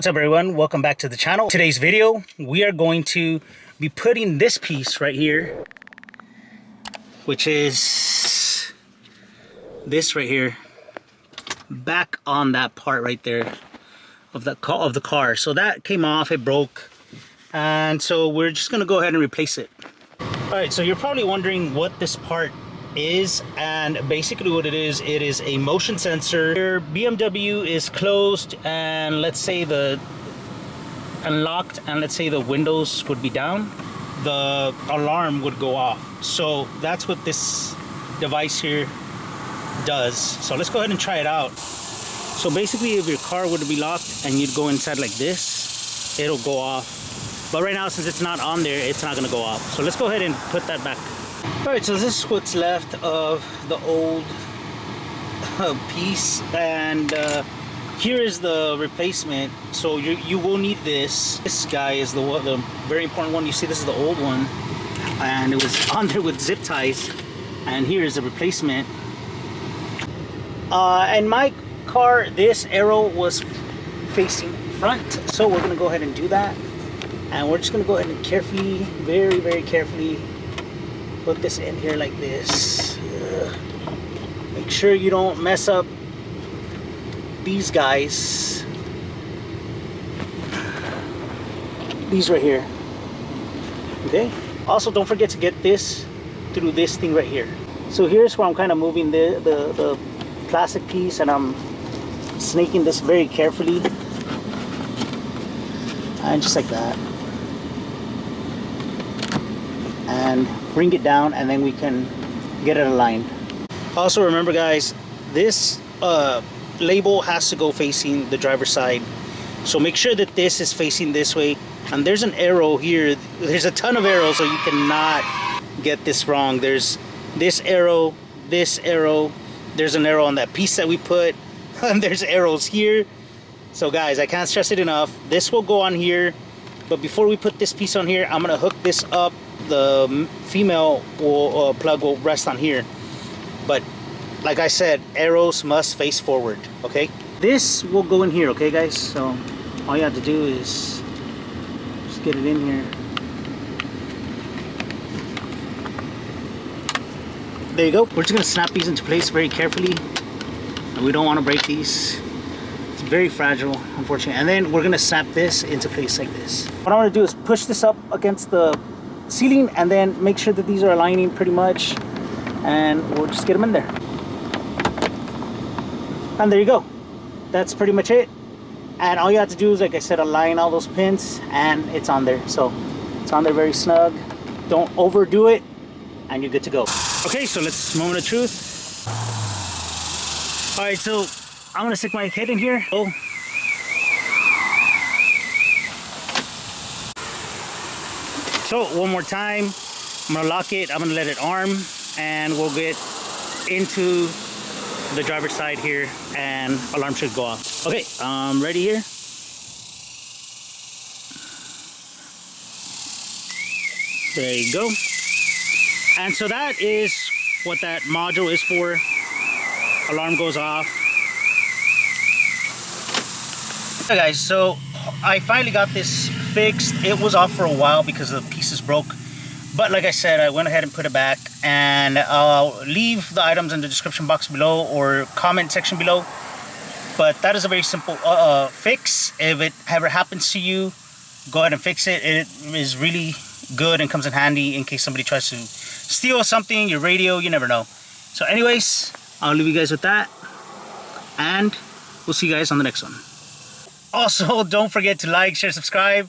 What's up everyone, welcome back to the channel. Today's video we are going to be putting this piece right here, which is this right here, back on that part right there of the car. So that came off, it broke, and so we're just gonna go ahead and replace it. All right, so you're probably wondering what this part is, and basically what it is a motion sensor. Your BMW is closed and let's say the unlocked, and let's say the windows would be down, the alarm would go off. So that's what this device here does. So let's go ahead and try it out. So basically if your car would be locked and you'd go inside like this, it'll go off. But right now, since it's not on there, it's not gonna go off. So let's go ahead and put that back. All right, so this is what's left of the old piece, and here is the replacement. So you will need this. This guy is the very important one. You see, this is the old one, and it was on there with zip ties. And here is the replacement. In my car, this arrow was facing front, so we're gonna go ahead and do that. And we're just gonna go ahead and carefully, very carefully, put this in here like this. Make sure you don't mess up these guys. These right here. Okay. Also, don't forget to get this through this thing right here. So here's where I'm kind of moving the plastic piece, and I'm snaking this very carefully, and just like that. And bring it down, and then we can get it aligned. Also remember guys, this label has to go facing the driver's side, so make sure that this is facing this way. And there's an arrow here, there's a ton of arrows, so you cannot get this wrong. There's this arrow, there's an arrow on that piece that we put, and there's arrows here. So guys, I can't stress it enough, this will go on here, but before we put this piece on here, I'm gonna hook this up. The female plug will rest on here, but like I said, arrows must face forward. Okay, this will go in here. Okay guys, so all you have to do is just get it in here. There you go. We're just gonna snap these into place very carefully, and we don't want to break these. It's very fragile, unfortunately. And then we're gonna snap this into place like this. What I want to do is push this up against the ceiling, and then make sure that these are aligning pretty much, and we'll just get them in there. And there you go. That's pretty much it. And all you have to do is, like I said, align all those pins, and it's on there. So it's on there very snug. Don't overdo it, and you're good to go. Okay, so let's moment of truth. All right, so I'm gonna stick my head in here. Oh. So one more time, I'm gonna lock it, I'm gonna let it arm, and we'll get into the driver's side here, and alarm should go off. Okay, I'm ready here. There you go. And so that is what that module is for. Alarm goes off. Okay guys, so I finally got this fixed. It was off for a while because the pieces broke, but like I said, I went ahead and put it back, and I'll leave the items in the description box below or comment section below. But that is a very simple fix. If it ever happens to you, go ahead and fix it. It is really good and comes in handy in case somebody tries to steal something, your radio, you never know. So anyways, I'll leave you guys with that, and we'll see you guys on the next one. Also, don't forget to like, share, subscribe,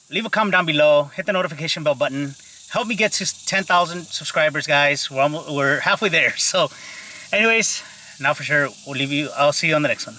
leave a comment down below, hit the notification bell button. Help me get to 10,000 subscribers, guys. We're halfway there. So anyways, now for sure, I'll see you on the next one.